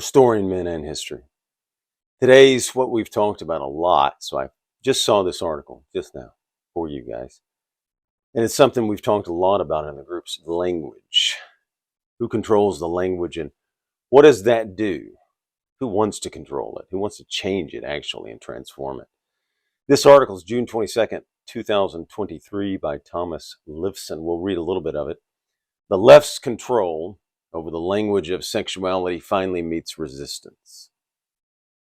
Restoring Men and History. Today's what we've talked about a lot. So I just saw this article just now for you guys. And it's something we've talked a lot about in the groups, language. Who controls the language and what does that do? Who wants to control it? Who wants to change it actually and transform it? This article is June 22nd, 2023 by Thomas Lifson. We'll read a little bit of it. The left's control over the language of sexuality finally meets resistance.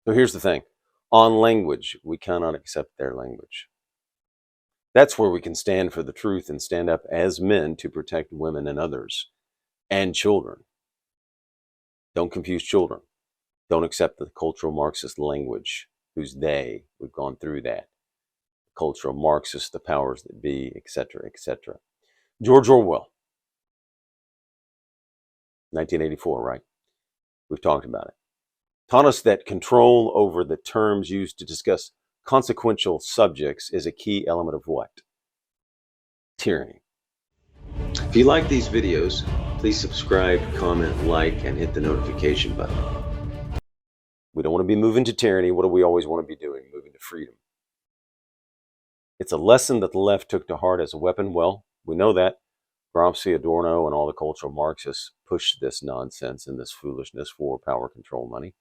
So here's the thing. On language, we cannot accept their language. That's where we can stand for the truth and stand up as men to protect women and others and children. Don't confuse children. Don't accept the cultural Marxist language. Who's they? We've gone through that. Cultural Marxists, the powers that be, etc., etc. George Orwell, 1984, right? We've talked about it. Taught us that control over the terms used to discuss consequential subjects is a key element of what? Tyranny. If you like these videos, please subscribe, comment, like, and hit the notification button. We don't want to be moving to tyranny. What do we always want to be doing? Moving to freedom. It's a lesson that the left took to heart as a weapon. Well, we know that. Gramsci, Adorno, and all the cultural Marxists pushed this nonsense and this foolishness for power, control, money.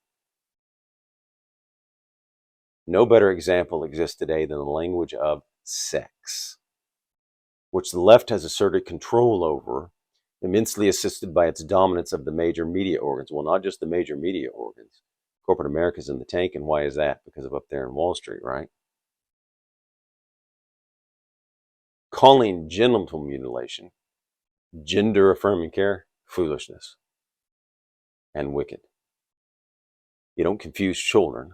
No better example exists today than the language of sex, which the left has asserted control over, immensely assisted by its dominance of the major media organs. Well, not just the major media organs. Corporate America's in the tank, and why is that? Because of up there in Wall Street, right? Calling genital mutilation gender-affirming care, foolishness and wicked. You don't confuse children.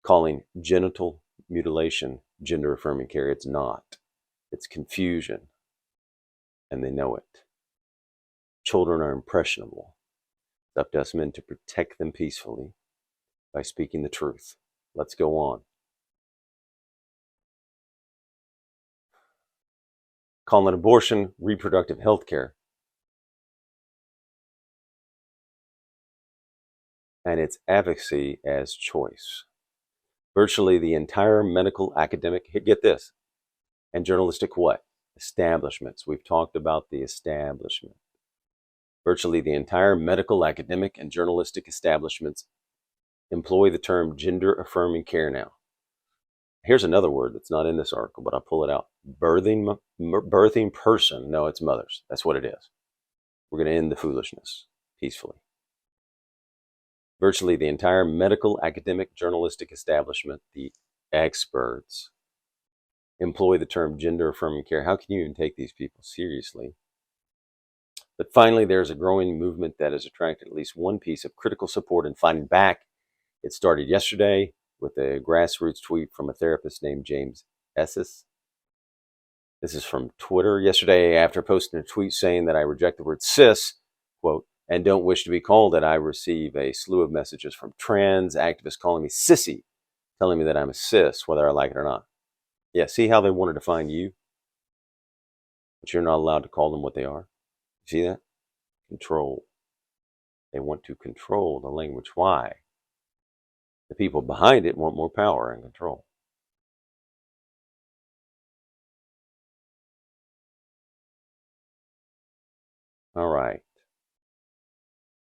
Calling genital mutilation gender-affirming care, it's not. It's confusion, and they know it. Children are impressionable. It's up to us men to protect them peacefully by speaking the truth. Let's go on. Calling abortion reproductive health care and its advocacy as choice. Virtually the entire medical, academic, get this, and journalistic what? Establishments. We've talked about the establishment. Virtually the entire medical, academic, and journalistic establishments employ the term gender-affirming care now. Here's another word that's not in this article, but I'll pull it out. Birthing person. No, it's mothers. That's what it is. We're going to end the foolishness peacefully. Virtually the entire medical, academic, journalistic establishment, the experts, employ the term gender-affirming care. How can you even take these people seriously? But finally, there's a growing movement that has attracted at least one piece of critical support and fighting back. It started yesterday with a grassroots tweet from a therapist named James Esses. This is from Twitter. Yesterday, after posting a tweet saying that I reject the word cis, quote, and don't wish to be called it, I receive a slew of messages from trans activists calling me sissy, telling me that I'm a cis, whether I like it or not. Yeah, see how they want to define you? But you're not allowed to call them what they are. You see that? Control. They want to control the language. Why? The people behind it want more power and control. All right.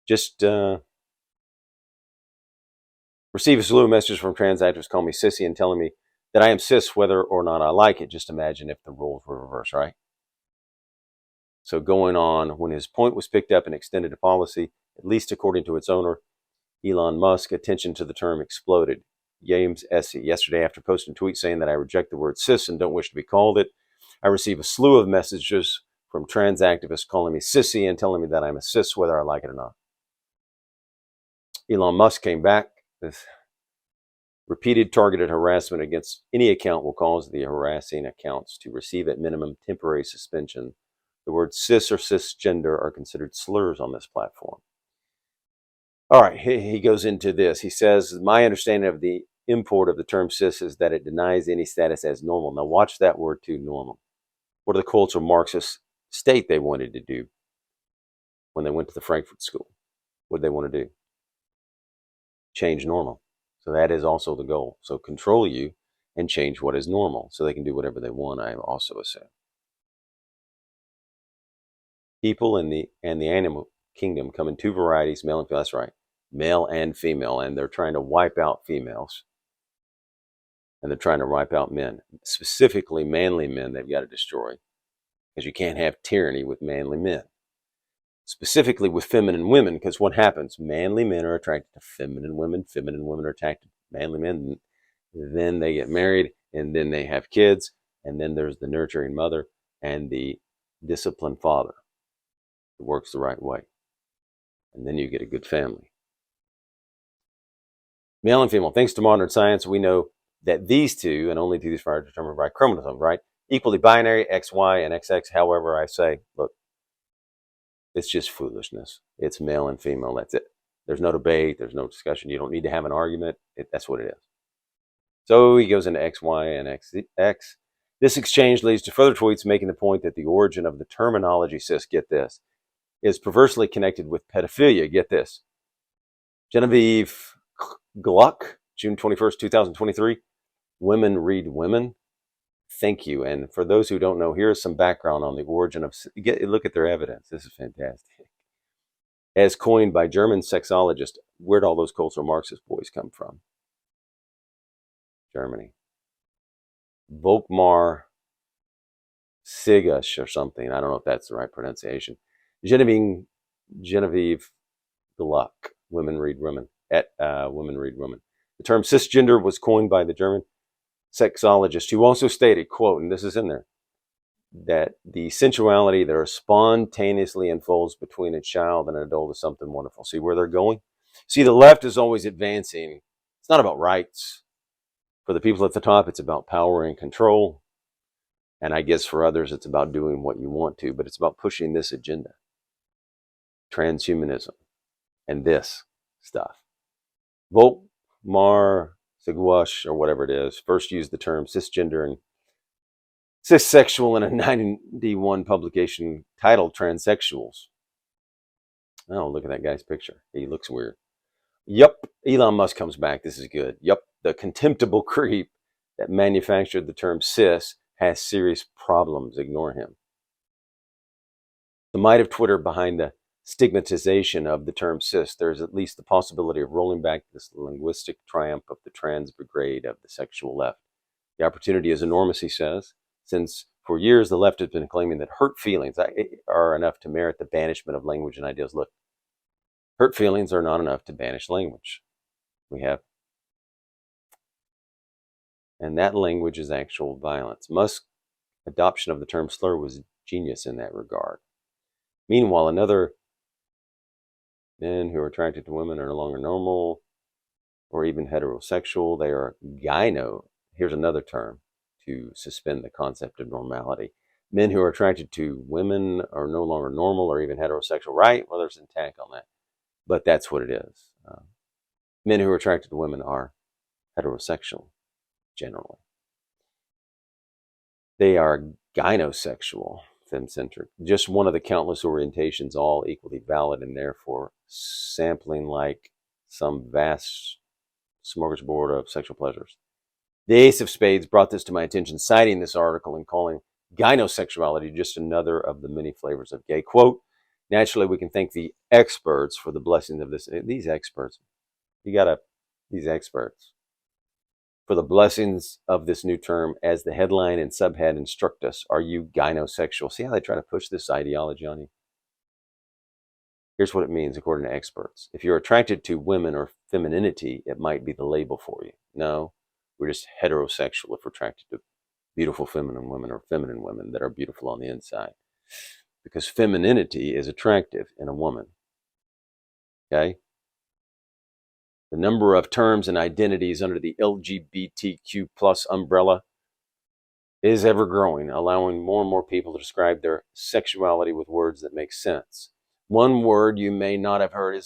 Just receive a slew of messages from trans activists calling me sissy and telling me that I am cis whether or not I like it. Just imagine if the roles were reversed, right? So going on, when his point was picked up and extended to policy, at least according to its owner, Elon Musk, attention to the term exploded. James Esses, yesterday after posting a tweet saying that I reject the word cis and don't wish to be called it, I receive a slew of messages from trans activists calling me sissy and telling me that I'm a cis whether I like it or not. Elon Musk came back with repeated targeted harassment against any account will cause the harassing accounts to receive at minimum temporary suspension. The words cis or cisgender are considered slurs on this platform. All right, he goes into this. He says, my understanding of the import of the term cis is that it denies any status as normal. Now watch that word too, normal. What do the cultural Marxists state they wanted to do when they went to the Frankfurt School? What do they want to do? Change normal. So that is also the goal. So control you and change what is normal so they can do whatever they want, I also assume. People in the animal kingdom come in two varieties, male and female. That's right, male and female, and they're trying to wipe out females, and they're trying to wipe out men, specifically manly men. They've got to destroy because you can't have tyranny with manly men. Specifically with feminine women, because what happens? Manly men are attracted to feminine women are attracted to manly men. Then they get married, and then they have kids, and then there's the nurturing mother and the disciplined father. It works the right way. And then you get a good family. Male and female. Thanks to modern science, we know that these two, and only these are determined by chromosomes, right? Equally binary, XY and XX. However, I say, look, it's just foolishness. It's male and female. That's it. There's no debate. There's no discussion. You don't need to have an argument. That's what it is. So he goes into XY and XX. This exchange leads to further tweets making the point that the origin of the terminology, cis, get this, is perversely connected with pedophilia. Get this. Genevieve Gluck, June 21st, 2023. Women read women. Thank you. And for those who don't know, here's some background on the origin of, look at their evidence. This is fantastic. As coined by German sexologists, where'd all those cultural Marxist boys come from? Germany. Volkmar Sigash or something. I don't know if that's the right pronunciation. Genevieve Gluck, women read women, at women read women. The term cisgender was coined by the German sexologist who also stated, quote, and this is in there, that the sensuality that spontaneously unfolds between a child and an adult is something wonderful. See where they're going? See, the left is always advancing. It's not about rights. For the people at the top, it's about power and control. And I guess for others, it's about doing what you want to, but it's about pushing this agenda. Transhumanism and this stuff. Volkmar Sigwash, or whatever it is, first used the term cisgender and cissexual in a 1991 publication titled Transsexuals. Oh, look at that guy's picture. He looks weird. Yup, Elon Musk comes back. This is good. Yup, the contemptible creep that manufactured the term cis has serious problems. Ignore him. The might of Twitter behind the stigmatization of the term cis, there's at least the possibility of rolling back this linguistic triumph of the trans brigade of the sexual left. The opportunity is enormous, he says, since for years the left has been claiming that hurt feelings are enough to merit the banishment of language and ideas. Look, hurt feelings are not enough to banish language. We have, and that language is actual violence. Musk's adoption of the term slur was genius in that regard. Meanwhile, another, men who are attracted to women are no longer normal or even heterosexual. They are gyno. Here's another term to suspend the concept of normality. Men who are attracted to women are no longer normal or even heterosexual, right? Well, there's an attack on that. But that's what it is. Men who are attracted to women are heterosexual, generally. They are gynosexual, femcentric. Just one of the countless orientations, all equally valid and therefore sampling like some vast smorgasbord of sexual pleasures. The Ace of Spades brought this to my attention, citing this article and calling gynosexuality just another of the many flavors of gay. Quote, naturally, we can thank the experts for the blessing of this. These experts, these experts, for the blessings of this new term, as the headline and subhead instruct us. Are you gynosexual? See how they try to push this ideology on you? Here's what it means, according to experts. If you're attracted to women or femininity, it might be the label for you. No, we're just heterosexual if we're attracted to beautiful feminine women or feminine women that are beautiful on the inside. Because femininity is attractive in a woman. Okay? The number of terms and identities under the LGBTQ plus umbrella is ever growing, allowing more and more people to describe their sexuality with words that make sense. One word you may not have heard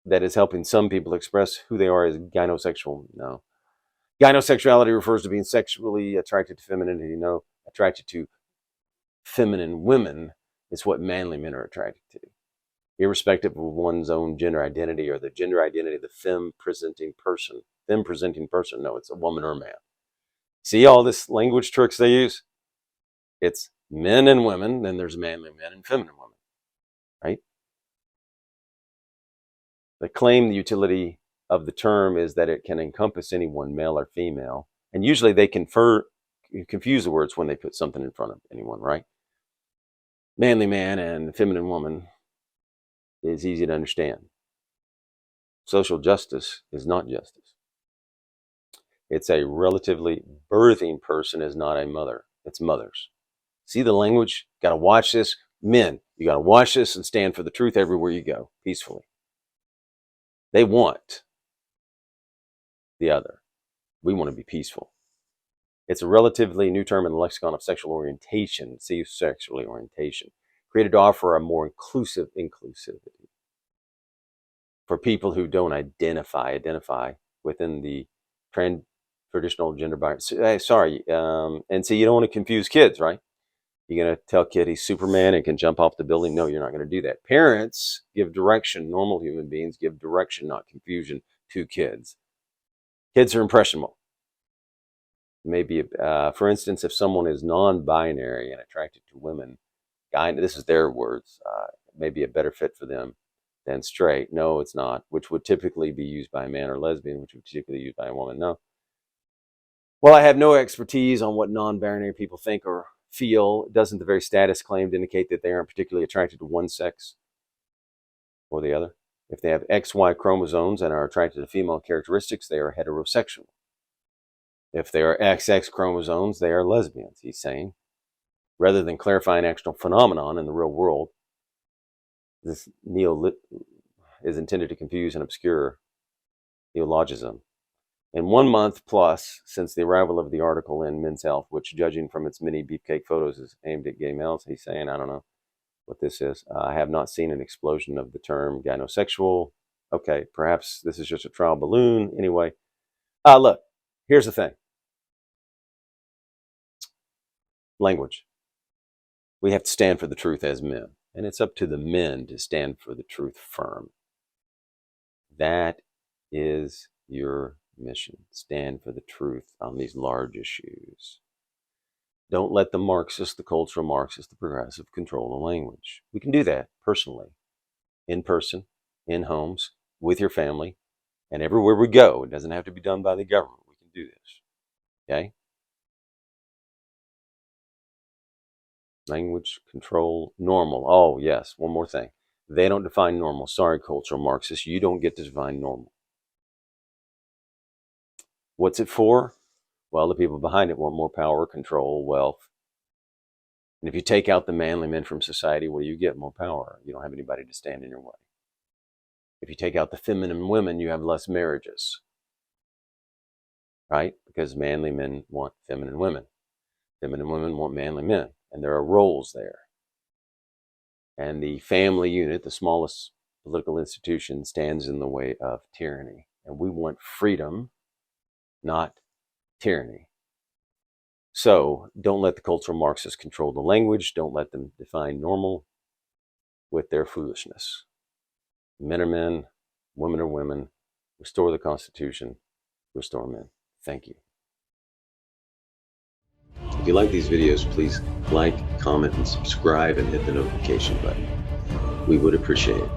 that is helping some people express who they are is gynosexual. No. Gynosexuality refers to being sexually attracted to femininity. No. Attracted to feminine women is what manly men are attracted to. irrespective of one's own gender identity or the gender identity of the femme presenting person. Femme presenting person, no, it's a woman or a man. See all this language tricks they use? It's men and women, then there's manly men and feminine women, right? They claim the utility of the term is that it can encompass anyone, male or female. And usually they confuse the words when they put something in front of anyone, right? Manly man and feminine woman is easy to understand. Social justice is not justice. It's a relatively birthing person is not a mother. It's mothers. See the language? Got to watch this. Men, you got to watch this and stand for the truth everywhere you go, peacefully. They want the other. We want to be peaceful. It's a relatively new term in the lexicon of sexual orientation. See, sexual orientation. Created to offer a more inclusivity for people who don't identify within the traditional gender bias. And see, you don't want to confuse kids, right? You're going to tell a kid he's Superman and can jump off the building. No, you're not going to do that. Parents give direction. Normal human beings give direction, not confusion, to kids. Kids are impressionable. Maybe, for instance, if someone is non-binary and attracted to women, this is their words, maybe a better fit for them than straight. No, it's not, which would typically be used by a man, or lesbian, which would typically be used by a woman. No. Well, I have no expertise on what non-binary people think or feel. Doesn't the very status claim to indicate that they aren't particularly attracted to one sex or the other? If they have XY chromosomes and are attracted to female characteristics, they are heterosexual. If they are XX chromosomes, they are lesbians, he's saying. Rather than clarifying actual phenomenon in the real world, this is intended to confuse and obscure neologism. In 1 month plus since the arrival of the article in Men's Health, which, judging from its many beefcake photos, is aimed at gay males, he's saying, I don't know what this is. I have not seen an explosion of the term gynosexual. Okay, perhaps this is just a trial balloon. Anyway, look, here's the thing. Language. We have to stand for the truth as men, and it's up to the men to stand for the truth firm. That is your mission. Stand for the truth on these large issues. Don't let the Marxist, the cultural Marxist, the progressive control the language. We can do that personally, in person, in homes, with your family, and everywhere we go. It doesn't have to be done by the government. We can do this. Okay? Language, control, normal. Oh, yes, one more thing. They don't define normal. Sorry, cultural Marxists, you don't get to define normal. What's it for? Well, the people behind it want more power, control, wealth. And if you take out the manly men from society, what do you get? More power. You don't have anybody to stand in your way. If you take out the feminine women, you have less marriages. Right? Because manly men want feminine women. Feminine women want manly men. And there are roles there. And the family unit, the smallest political institution, stands in the way of tyranny. And we want freedom, not tyranny. So don't let the cultural Marxists control the language. Don't let them define normal with their foolishness. Men are men, women are women. Restore the Constitution, restore men. Thank you. If you like these videos, please like, comment, and subscribe, and hit the notification button. We would appreciate it.